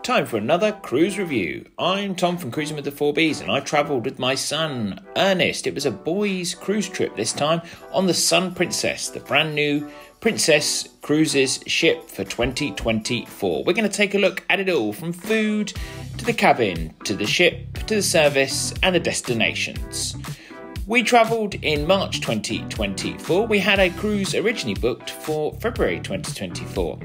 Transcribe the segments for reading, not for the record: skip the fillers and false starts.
Time for another cruise review. I'm Tom from Cruising with the 4Bs and I travelled with my son, Ernest. It was a boys' cruise trip this time on the Sun Princess, the brand new Princess Cruises ship for 2024. We're going to take a look at it all, from food to the cabin, to the ship, to the service and the destinations. We travelled in March 2024. We had a cruise originally booked for February 2024.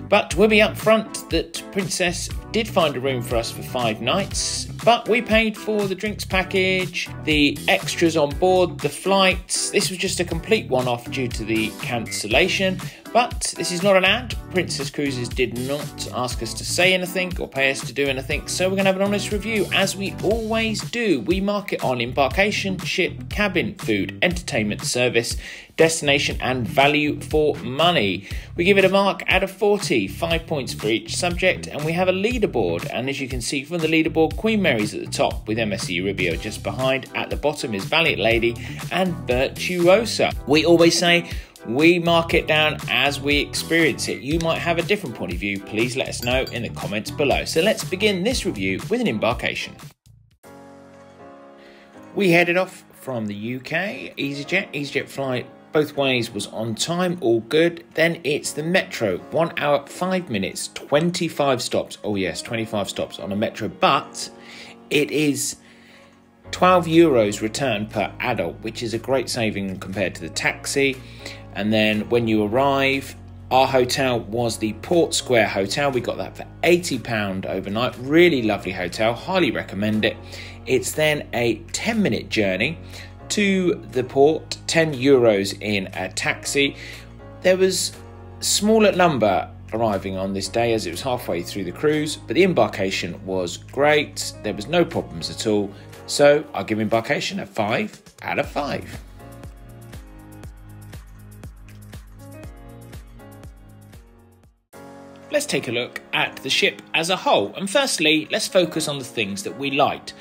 But we'll be upfront that Princess did find a room for us for 5 nights, but we paid for the drinks package, the extras on board, the flights. This was just a complete one-off due to the cancellation. But this is not an ad. Princess Cruises did not ask us to say anything or pay us to do anything, so we're going to have an honest review, as we always do. We mark it on embarkation, ship, cabin, food, entertainment, service, destination and value for money. We give it a mark out of 40, 5 points for each subject, and we have a leaderboard. And as you can see from the leaderboard, Queen Mary's at the top with MSC Rubio just behind. At the bottom is Valiant Lady and Virtuosa. We always say we mark it down as we experience it. You might have a different point of view. Please let us know in the comments below. So let's begin this review with an embarkation. We headed off from the UK, EasyJet flight both ways was on time, all good. Then it's the Metro, 1 hour, 5 minutes, 25 stops. Oh yes, 25 stops on a Metro, but it is €12 return per adult, which is a great saving compared to the taxi. And then when you arrive, our hotel was the Port Square Hotel. We got that for £80 overnight. Really lovely hotel, highly recommend it. It's then a 10-minute journey to the port, €10 in a taxi. There was a smaller number arriving on this day as it was halfway through the cruise, but the embarkation was great. There was no problems at all. So I'll give embarkation a 5 out of 5. Let's take a look at the ship as a whole. And firstly, let's focus on the things that we liked.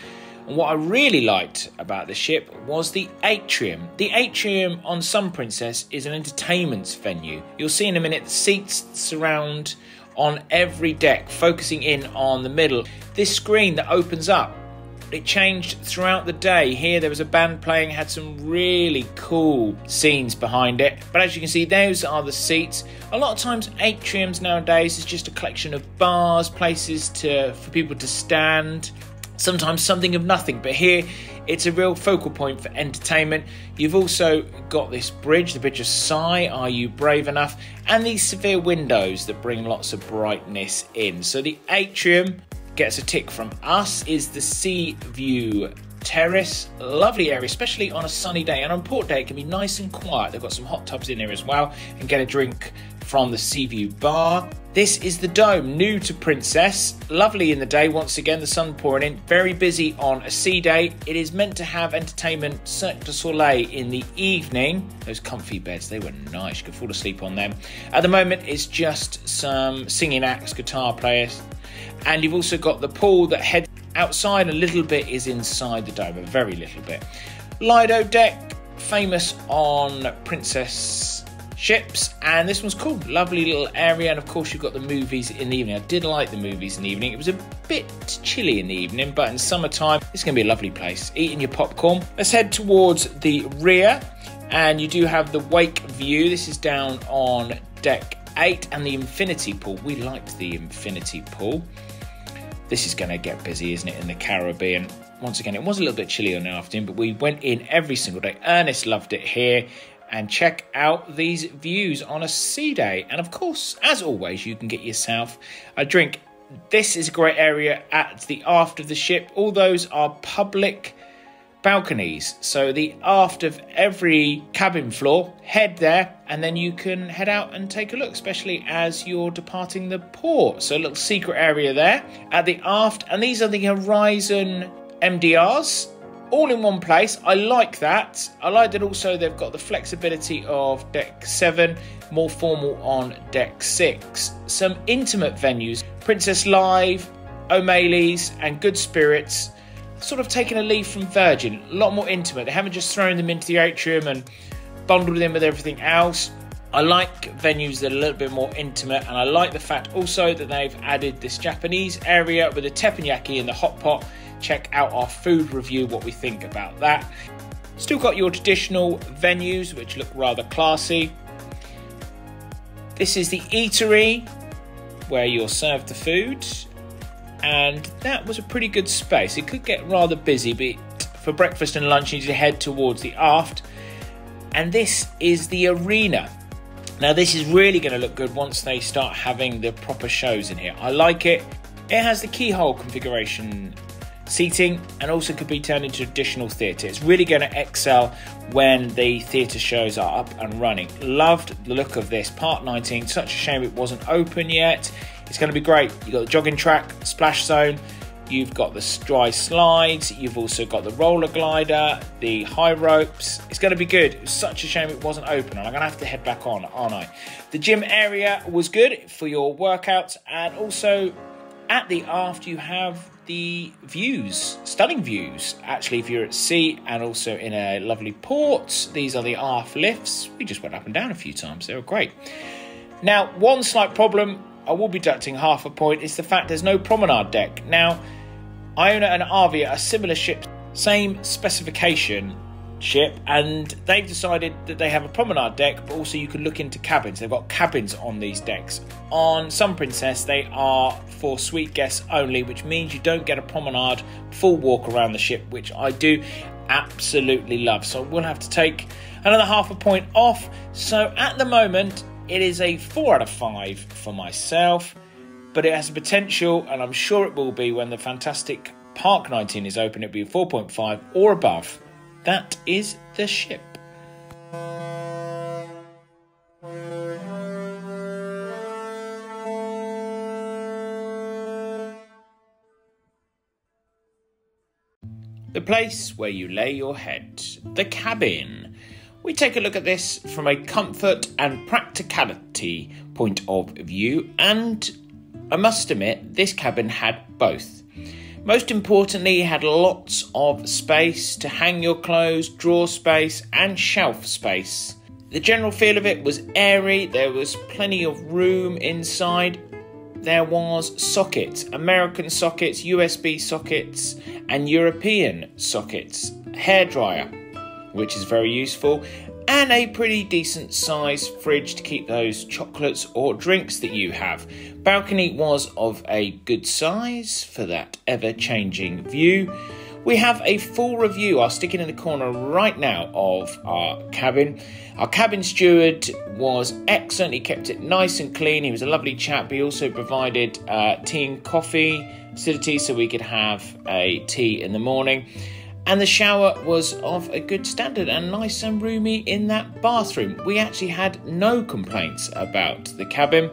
And what I really liked about the ship was the atrium. The atrium on Sun Princess is an entertainment venue. You'll see in a minute the seats surround on every deck, focusing in on the middle. This screen that opens up, it changed throughout the day. Here there was a band playing, had some really cool scenes behind it. But as you can see, those are the seats. A lot of times atriums nowadays is just a collection of bars, places for people to stand. Sometimes something of nothing, but here it's a real focal point for entertainment. You've also got this bridge, the Bridge of Sigh, Are You Brave Enough? And these severe windows that bring lots of brightness in. So the atrium gets a tick from us. Is the Sea View Terrace. Lovely area, especially on a sunny day. And on port day, it can be nice and quiet. They've got some hot tubs in here as well, and get a drink from the Sea View Bar. This is the Dome, new to Princess. Lovely in the day, once again, the sun pouring in. Very busy on a sea day. It is meant to have entertainment, Cirque du Soleil in the evening. Those comfy beds, they were nice. You could fall asleep on them. At the moment, it's just some singing acts, guitar players. And you've also got the pool that heads outside. A little bit is inside the dome, a very little bit. Lido deck, famous on Princess ships, and this one's cool. Lovely little area, and of course you've got the movies in the evening. I did like the movies in the evening. It was a bit chilly in the evening, but in summertime it's going to be a lovely place. Eating your popcorn. Let's head towards the rear, and you do have the wake view. This is down on deck 8, and the infinity pool. We liked the infinity pool. This is going to get busy, isn't it, in the Caribbean? Once again, it was a little bit chilly on the afternoon, but we went in every single day. Ernest loved it here. And check out these views on a sea day. And of course, as always, you can get yourself a drink. This is a great area at the aft of the ship. All those are public balconies. So the aft of every cabin floor, head there, and then you can head out and take a look, especially as you're departing the port. So a little secret area there at the aft. And these are the Horizon MDRs. All in one place. I like that. I like that also they've got the flexibility of deck 7, more formal on deck 6. Some intimate venues, Princess Live, O'Malley's and Good Spirits, sort of taking a leaf from Virgin. A lot more intimate. They haven't just thrown them into the atrium and bundled them with everything else. I like venues that are a little bit more intimate, and I like the fact also that they've added this Japanese area with the teppanyaki and the hot pot. Check out our food review, what we think about that. Still got your traditional venues, which look rather classy. This is the eatery, where you're served the food, and that was a pretty good space. It could get rather busy, but for breakfast and lunch you need to head towards the aft. And this is the arena. Now this is really going to look good once they start having the proper shows in here. I like it. It has the keyhole configuration seating and also could be turned into additional theatre. It's really going to excel when the theatre shows are up and running. Loved the look of this. Part 19, such a shame it wasn't open yet. It's going to be great. You've got the jogging track, splash zone, you've got the dry slides, you've also got the roller glider, the high ropes. It's going to be good. It's such a shame it wasn't open, and I'm going to have to head back on, aren't I? The gym area was good for your workouts, and also at the aft you have the views, stunning views actually, if you're at sea and also in a lovely port. These are the aft lifts. We just went up and down a few times. They were great. Now, one slight problem, I will be deducting half a point, is the fact there's no promenade deck. Now, Iona and Avia are similar ships, same specification ship, and they've decided that they have a promenade deck, but also you can look into cabins. They've got cabins on these decks. On Sun Princess, they are for suite guests only, which means you don't get a promenade full walk around the ship, which I do absolutely love. So we'll have to take another half a point off. So at the moment, it is a 4 out of 5 for myself, but it has the potential, and I'm sure it will be when the fantastic Park 19 is open, it'll be a 4.5 or above. That is the ship. The place where you lay your head, the cabin. We take a look at this from a comfort and practicality point of view, and I must admit this cabin had both. Most importantly, it had lots of space to hang your clothes, drawer space and shelf space. The general feel of it was airy, there was plenty of room inside. There was sockets, American sockets, USB sockets and European sockets, hairdryer, which is very useful, and a pretty decent size fridge to keep those chocolates or drinks that you have. Balcony was of a good size for that ever-changing view. We have a full review, I'll stick it in the corner right now, of our cabin. Our cabin steward was excellent, he kept it nice and clean, he was a lovely chap. He also provided tea and coffee facilities so we could have a tea in the morning. And the shower was of a good standard and nice and roomy in that bathroom. We actually had no complaints about the cabin.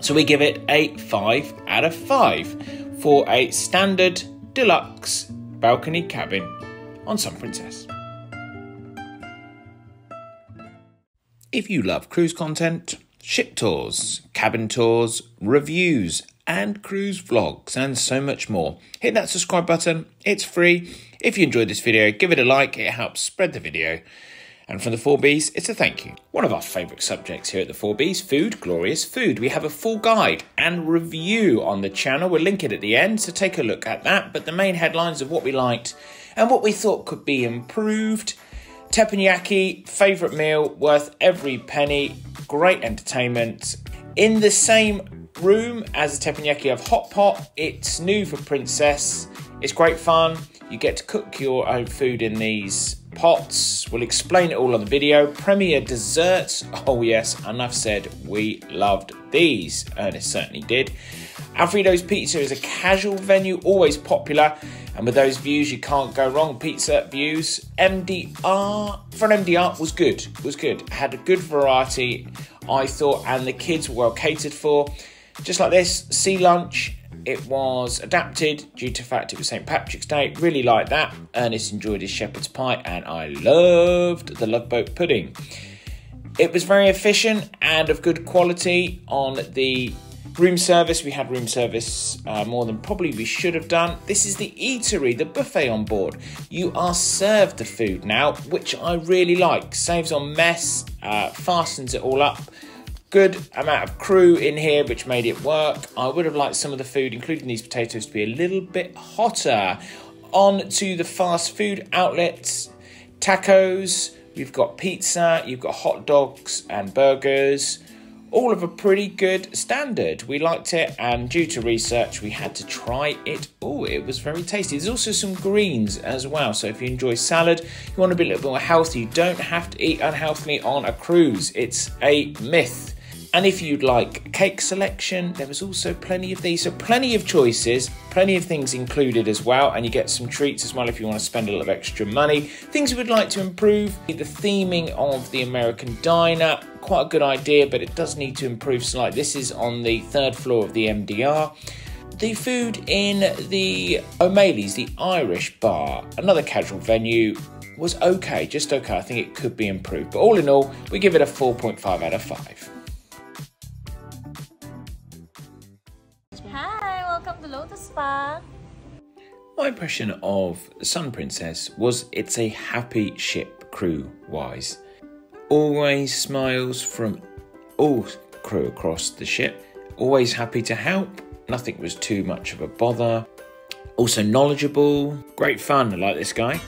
So we give it a 5 out of 5 for a standard deluxe balcony cabin on Sun Princess. If you love cruise content, ship tours, cabin tours, reviews and cruise vlogs and so much more, hit that subscribe button. It's free. If you enjoyed this video, give it a like, it helps spread the video. And from the 4Bs, it's a thank you. One of our favourite subjects here at the 4Bs, food, glorious food. We have a full guide and review on the channel. We'll link it at the end, so take a look at that. But the main headlines of what we liked and what we thought could be improved. Teppanyaki, favourite meal, worth every penny, great entertainment. In the same room as the teppanyaki, you have hot pot. It's new for Princess. It's great fun. You get to cook your own food in these pots. We'll explain it all on the video. Premier desserts. Oh yes, enough said. We loved these. Ernest certainly did. Alfredo's Pizza is a casual venue, always popular. And with those views, you can't go wrong. Pizza views. MDR. For an MDR, was good. Was good. Had a good variety, I thought, and the kids were well catered for. Just like this, sea lunch. It was adapted due to the fact it was St. Patrick's Day. Really liked that. Ernest enjoyed his shepherd's pie and I loved the Love Boat pudding. It was very efficient and of good quality on the Room service, we had room service more than probably we should have done. This is the eatery, the buffet on board. You are served the food now, which I really like. Saves on mess, fastens it all up. Good amount of crew in here, which made it work. I would have liked some of the food, including these potatoes, to be a little bit hotter. On to the fast food outlets. Tacos, we've got pizza, you've got hot dogs and burgers. All of a pretty good standard. We liked it, and due to research, we had to try it. Oh, it was very tasty. There's also some greens as well. So if you enjoy salad, you want to be a little bit more healthy, you don't have to eat unhealthily on a cruise. It's a myth. And if you'd like cake selection, there was also plenty of these. So plenty of choices, plenty of things included as well. And you get some treats as well if you want to spend a little extra money. Things we would like to improve. The theming of the American diner, quite a good idea, but it does need to improve slightly. This is on the 3rd floor of the MDR. The food in the O'Malley's, the Irish bar, another casual venue, was okay, just okay. I think it could be improved. But all in all, we give it a 4.5 out of 5. Welcome to Lotus Spa. My impression of the Sun Princess was it's a happy ship crew-wise. Always smiles from all crew across the ship. Always happy to help. Nothing was too much of a bother. Also knowledgeable. Great fun. I like this guy.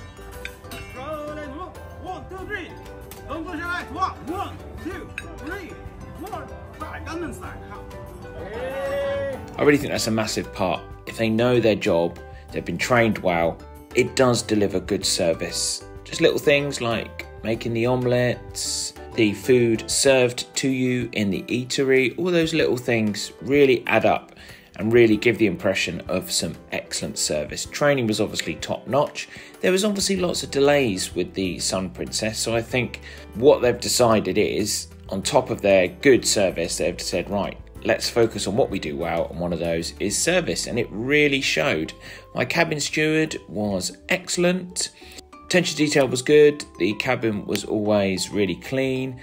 I really think that's a massive part. If they know their job, they've been trained well, it does deliver good service. Just little things like making the omelettes, the food served to you in the eatery, all those little things really add up and really give the impression of some excellent service. Training was obviously top notch. There was obviously lots of delays with the Sun Princess, so I think what they've decided is, on top of their good service, they've said, right, let's focus on what we do well, and one of those is service, and it really showed. My cabin steward was excellent. Attention to detail was good. The cabin was always really clean.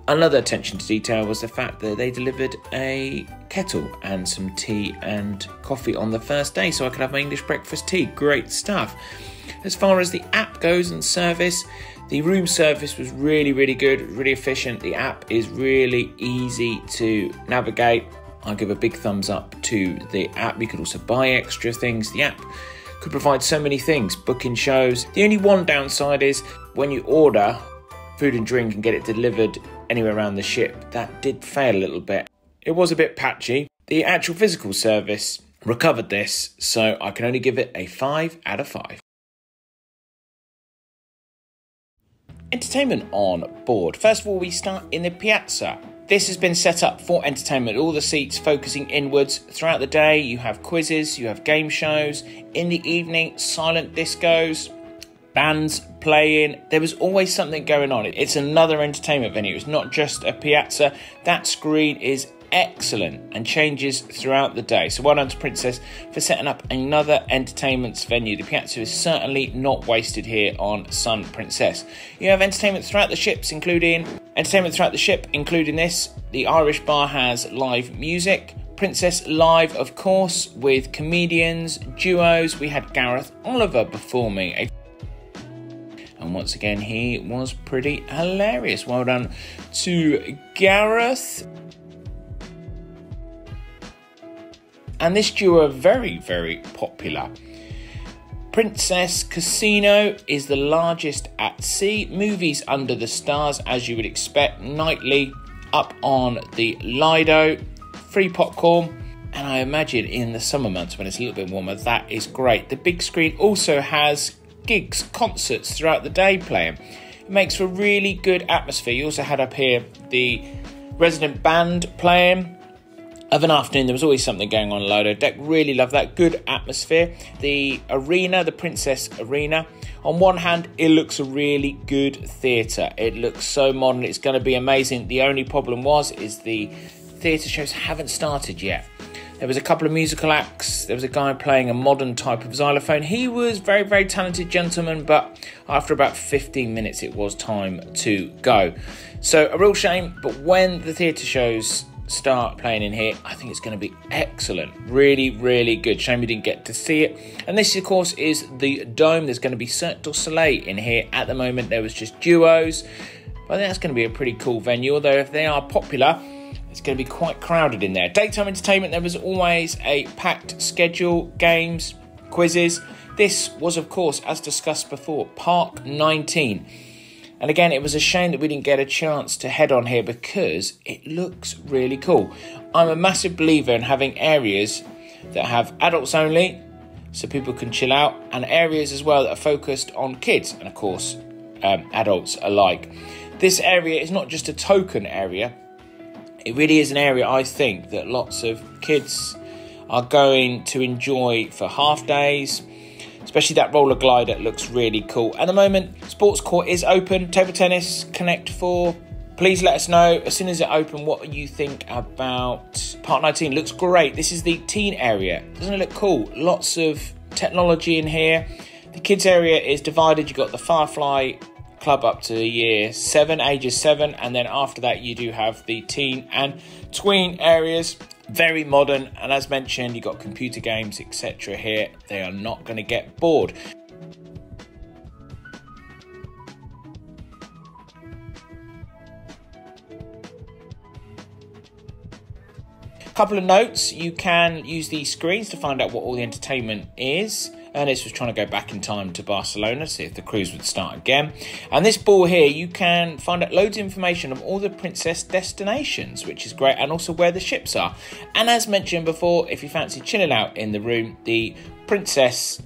Another attention to detail was the fact that they delivered a kettle and some tea and coffee on the first day, so I could have my English breakfast tea. Great stuff. As far as the app goes and service, the room service was really, really good, really efficient. The app is really easy to navigate. I'll give a big thumbs up to the app. You could also buy extra things. The app could provide so many things, booking shows. The only one downside is when you order food and drink and get it delivered anywhere around the ship, that did fail a little bit. It was a bit patchy. The actual physical service recovered this, so I can only give it a 5 out of 5. Entertainment on board. First of all, we start in the piazza. This has been set up for entertainment, all the seats focusing inwards. Throughout the day, you have quizzes, you have game shows. In the evening, silent discos, bands playing. There was always something going on. It's another entertainment venue. It's not just a piazza. That screen is excellent and changes throughout the day. So well done to Princess for setting up another entertainment venue. The piazza is certainly not wasted here on Sun Princess. You have entertainment throughout the ship, including this. The Irish bar has live music. Princess Live, of course, with comedians, duos. We had Gareth Oliver performing and once again, he was pretty hilarious. Well done to Gareth. And this duo are very, very popular. Princess Casino is the largest at sea. Movies under the stars, as you would expect, nightly up on the Lido. Free popcorn. And I imagine in the summer months when it's a little bit warmer, that is great. The big screen also has gigs, concerts throughout the day playing. It makes for a really good atmosphere. You also had up here the resident band playing. Of an afternoon, there was always something going on Lido deck. Really love that. Good atmosphere. The arena, the Princess Arena. On one hand, it looks a really good theatre. It looks so modern. It's going to be amazing. The only problem is the theatre shows haven't started yet. There was a couple of musical acts. There was a guy playing a modern type of xylophone. He was very, very talented gentleman, but after about 15 minutes, it was time to go. So a real shame, but when the theatre shows start playing in here. I think it's going to be excellent. Really, really good. Shame we didn't get to see it. And this, of course, is the Dome. There's going to be Cirque du Soleil in here. At the moment, there was just duos. But I think that's going to be a pretty cool venue. Although if they are popular, it's going to be quite crowded in there. Daytime entertainment, there was always a packed schedule, games, quizzes. This was, of course, as discussed before, Park 19. And again, it was a shame that we didn't get a chance to head on here because it looks really cool. I'm a massive believer in having areas that have adults only, so people can chill out, and areas as well that are focused on kids and, of course, adults alike. This area is not just a token area. It really is an area, I think, that lots of kids are going to enjoy for half days. Especially that roller glider looks really cool. At the moment, sports court is open. Table tennis, Connect 4. Please let us know as soon as it opens what you think about Park 19. Looks great. This is the teen area. Doesn't it look cool? Lots of technology in here. The kids area is divided. You've got the Firefly Club up to ages 7. And then after that, you do have the teen and tween areas. Very modern, and as mentioned, you've got computer games, etc. here. They are not going to get bored. Couple of notes: you can use these screens to find out what all the entertainment is. Ernest was trying to go back in time to Barcelona to see if the cruise would start again. And this ball here, you can find out loads of information of all the princess destinations, which is great, and also where the ships are. And as mentioned before, if you fancy chilling out in the room, the princess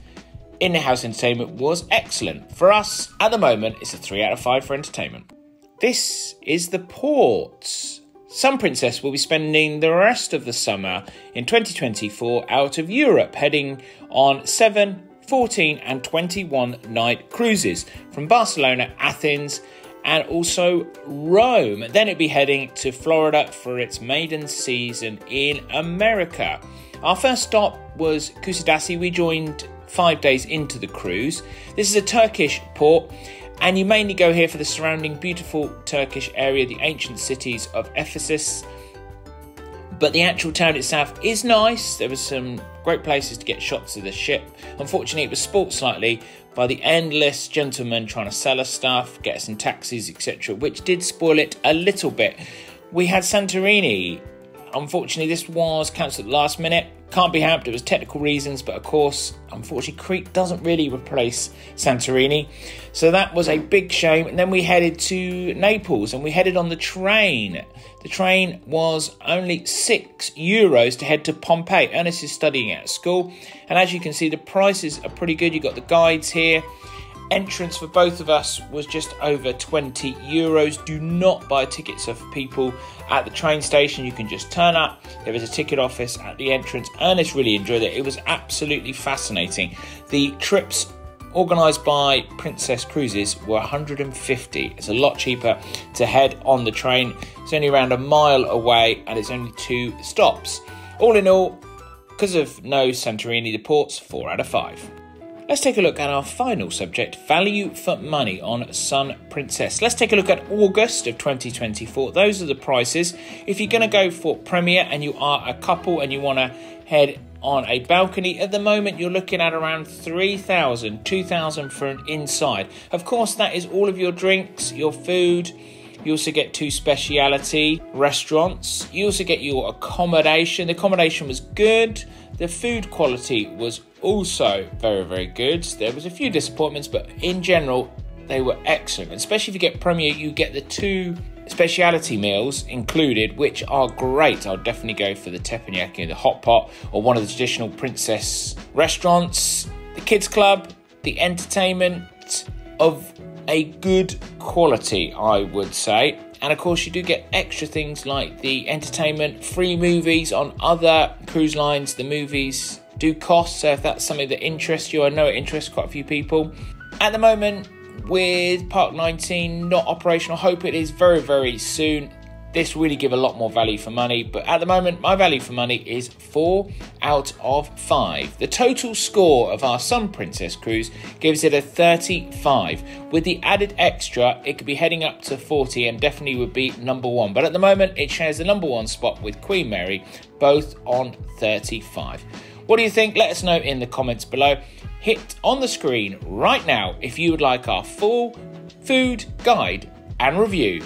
in-house entertainment was excellent. For us, at the moment, it's a 3 out of 5 for entertainment. This is the port. Sun Princess will be spending the rest of the summer in 2024 out of Europe, heading on 7, 14 and 21 night cruises from Barcelona, Athens and also Rome. Then it'll be heading to Florida for its maiden season in America. Our first stop was Kusadasi. We joined 5 days into the cruise. This is a Turkish port, and you mainly go here for the surrounding beautiful Turkish area, the ancient cities of Ephesus. But the actual town itself is nice. There were some great places to get shots of the ship. Unfortunately, it was spoilt slightly by the endless gentlemen trying to sell us stuff, get us in taxis, etc., which did spoil it a little bit. We had Santorini. Unfortunately, this was cancelled at the last minute. Can't be helped, it was technical reasons, but of course, unfortunately, Crete doesn't really replace Santorini. So that was a big shame. And then we headed to Naples and we headed on the train. The train was only €6 to head to Pompeii. Ernest is studying at school. And as you can see, the prices are pretty good. You've got the guides here. Entrance for both of us was just over €20. Do not buy tickets off people at the train station. You can just turn up. There is a ticket office at the entrance. Ernest really enjoyed it. It was absolutely fascinating. The trips organised by Princess Cruises were $150. It's a lot cheaper to head on the train. It's only around a mile away and it's only 2 stops. All in all, because of no Santorini, the ports 4 out of 5. Let's take a look at our final subject, value for money on Sun Princess. Let's take a look at August of 2024. Those are the prices. If you're going to go for Premier and you are a couple and you want to head on a balcony, at the moment you're looking at around $3,000, $2,000 for an inside. Of course, that is all of your drinks, your food. You also get 2 speciality restaurants. You also get your accommodation. The accommodation was good. The food quality was also very, very good. There was a few disappointments, but in general, they were excellent. Especially if you get Premier, you get the 2 speciality meals included, which are great. I'll definitely go for the teppanyaki, the hot pot, or one of the traditional princess restaurants. The kids club, the entertainment of a good quality, I would say. And of course, you do get extra things like the entertainment, free movies on other cruise lines. The movies do cost, so if that's something that interests you, I know it interests quite a few people. At the moment, with Park 19 not operational, hope it is very, very soon. this really give a lot more value for money, but at the moment my value for money is 4 out of 5. The total score of our Sun Princess cruise gives it a 35. With the added extra, it could be heading up to 40 and definitely would be number 1, but at the moment it shares the number 1 spot with Queen Mary, both on 35. What do you think? Let us know in the comments below. Hit on the screen right now if you would like our full food guide and review